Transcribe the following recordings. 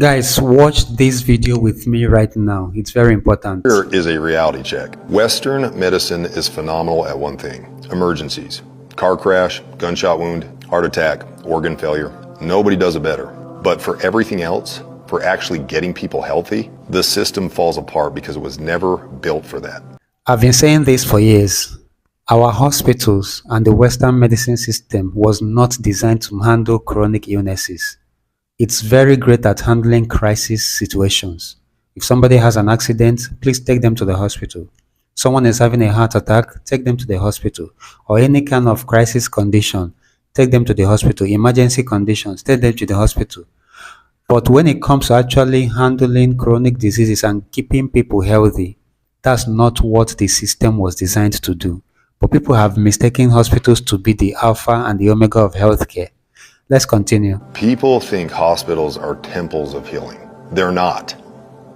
Guys, watch this video with me right now. It's very important. Here is a reality check. Western medicine is phenomenal at one thing: emergencies. Car crash, gunshot wound, heart attack, organ failure. Nobody does it better. But for everything else, for actually getting people healthy, the system falls apart because it was never built for that. I've been saying this for years. Our hospitals and the Western medicine system was not designed to handle chronic illnesses. It's very great at handling crisis situations. If somebody has an accident, please take them to the hospital. Someone is having a heart attack, take them to the hospital. Or any kind of crisis condition, take them to the hospital. Emergency conditions, take them to the hospital. But when it comes to actually handling chronic diseases and keeping people healthy, that's not what the system was designed to do. But people have mistaken hospitals to be the alpha and the omega of healthcare. Let's continue. People think hospitals are temples of healing. They're not.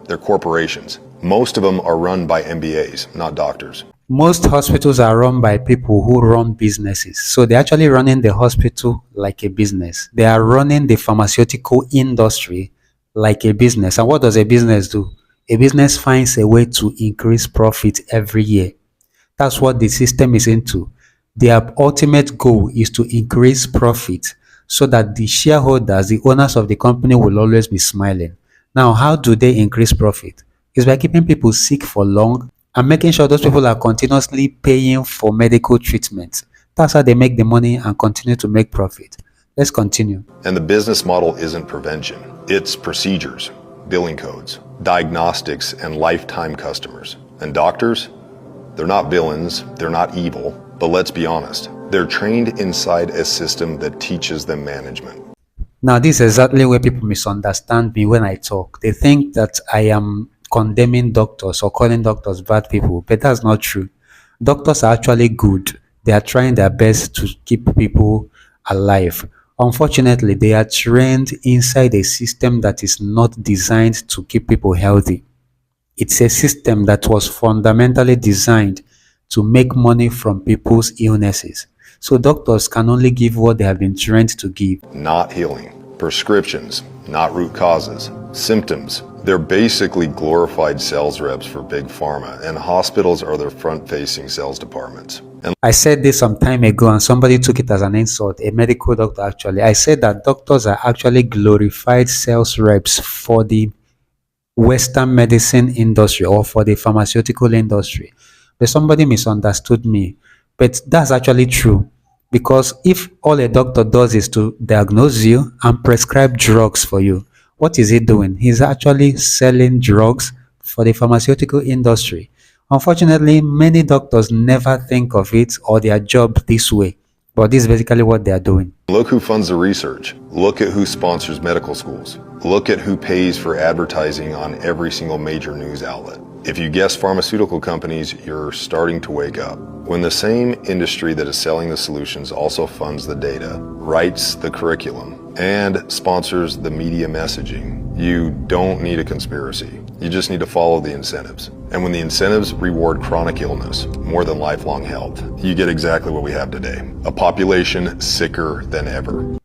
They're corporations. Most of them are run by MBAs, not doctors. Most hospitals are run by people who run businesses. So they're actually running the hospital like a business. They are running the pharmaceutical industry like a business. And what does a business do? A business finds a way to increase profit every year. That's what the system is into. Their ultimate goal is to increase profit so that the shareholders, the owners of the company, will always be smiling. Now, how do they increase profit? It's by keeping people sick for long and making sure those people are continuously paying for medical treatment. That's how they make the money and continue to make profit. Let's continue. And the business model isn't prevention. It's procedures, billing codes, diagnostics, and lifetime customers. And doctors? They're not villains, they're not evil, but let's be honest, they're trained inside a system that teaches them management. Now, this is exactly where people misunderstand me when I talk. They think that I am condemning doctors or calling doctors bad people, but that's not true. Doctors are actually good. They are trying their best to keep people alive. Unfortunately, they are trained inside a system that is not designed to keep people healthy. It's a system that was fundamentally designed to make money from people's illnesses. So doctors can only give what they have been trained to give. Not healing. Prescriptions, not root causes. Symptoms. They're basically glorified sales reps for big pharma, and hospitals are their front-facing sales departments. And I said this some time ago and somebody took it as an insult, a medical doctor actually. I said that doctors are actually glorified sales reps for the Western medicine industry or for the pharmaceutical industry. But somebody misunderstood me. But that's actually true. Because if all a doctor does is to diagnose you and prescribe drugs for you, what is he doing? He's actually selling drugs for the pharmaceutical industry. Unfortunately, many doctors never think of it or their job this way. But this is basically what they are doing. look who funds the research. Look at who sponsors medical schools. Look at who pays for advertising on every single major news outlet. If you guess pharmaceutical companies, you're starting to wake up. When the same industry that is selling the solutions also funds the data, writes the curriculum, and sponsors the media messaging, you don't need a conspiracy. You just need to follow the incentives. And when the incentives reward chronic illness more than lifelong health, you get exactly what we have today. A population sicker than ever.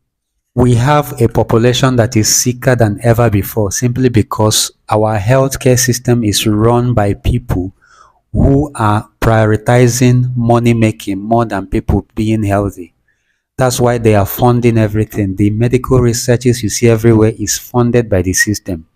We have a population that is sicker than ever before simply because our healthcare system is run by people who are prioritizing money making more than people being healthy. That's why they are funding everything. The medical researches you see everywhere is funded by the system.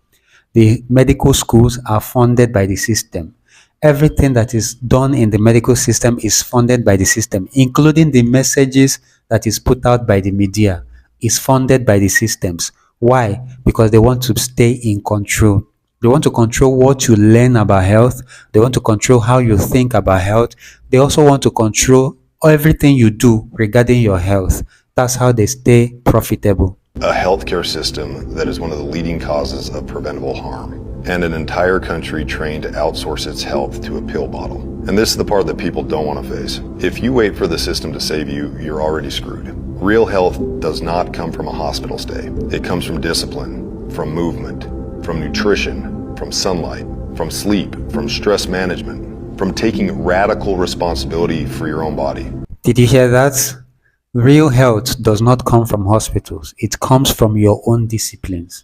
The medical schools are funded by the system. Everything that is done in the medical system is funded by the system, including the messages that is put out by the media is funded by the systems. Why? Because they want to stay in control. They want to control what you learn about health. They want to control how you think about health. They also want to control everything you do regarding your health. That's how they stay profitable. A healthcare system that is one of the leading causes of preventable harm, and an entire country trained to outsource its health to a pill bottle. And this is the part that people don't want to face. If you wait for the system to save you, you're already screwed. Real health does not come from a hospital stay. It comes from discipline, from movement, from nutrition, from sunlight, from sleep, from stress management, from taking radical responsibility for your own body. Did you hear that? Real health does not come from hospitals. It comes from your own disciplines.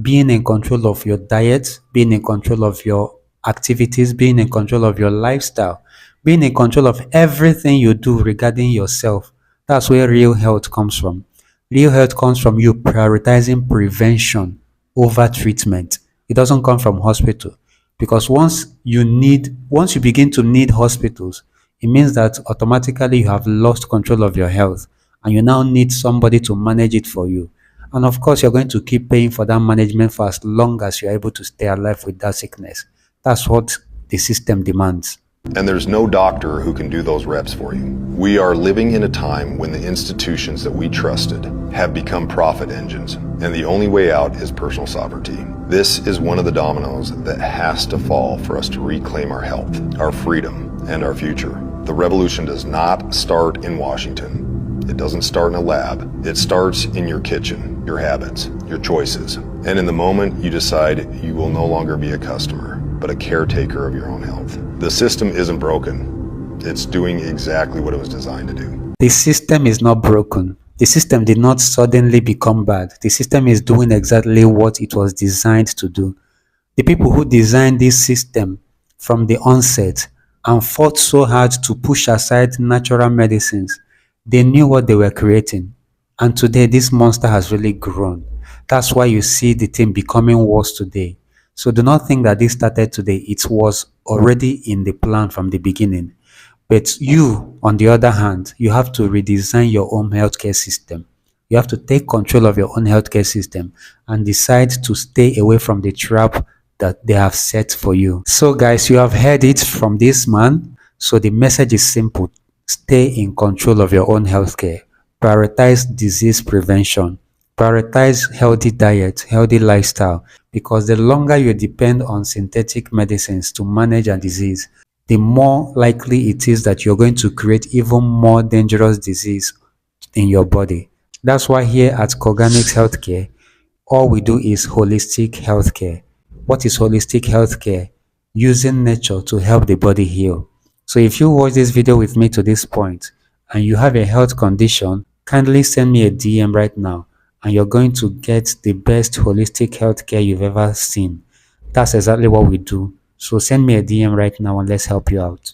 being in control of your diet, being in control of your activities, being in control of your lifestyle, being in control of everything you do regarding yourself. That's where real health comes from. Real health comes from you prioritizing prevention over treatment. It doesn't come from hospital, because once you begin to need hospitals, it means that automatically you have lost control of your health and you now need somebody to manage it for you. And of course, you're going to keep paying for that management for as long as you're able to stay alive with that sickness. That's what the system demands. And there's no doctor who can do those reps for you. We are living in a time when the institutions that we trusted have become profit engines, and the only way out is personal sovereignty. This is one of the dominoes that has to fall for us to reclaim our health, our freedom, and our future. The revolution does not start in Washington. It doesn't start in a lab. It starts in your kitchen, your habits, your choices. And in the moment you decide you will no longer be a customer, but a caretaker of your own health. The system isn't broken. It's doing exactly what it was designed to do. The system is not broken. The system did not suddenly become bad. The system is doing exactly what it was designed to do. The people who designed this system from the onset and fought so hard to push aside natural medicines, they knew what they were creating. And today, this monster has really grown. That's why you see the thing becoming worse today. So do not think that this started today. It was already in the plan from the beginning. But you, on the other hand, you have to redesign your own healthcare system. You have to take control of your own healthcare system and decide to stay away from the trap that they have set for you. So guys, you have heard it from this man. So the message is simple. Stay in control of your own healthcare. Prioritize disease prevention. Prioritize healthy diet, healthy lifestyle, because the longer you depend on synthetic medicines to manage a disease, the more likely it is that you're going to create even more dangerous disease in your body. That's why here at Coganics Healthcare, all we do is holistic healthcare. What is holistic healthcare? Using nature to help the body heal. So if you watch this video with me to this point and you have a health condition, kindly send me a DM right now and you're going to get the best holistic healthcare you've ever seen. That's exactly what we do. So send me a DM right now and let's help you out.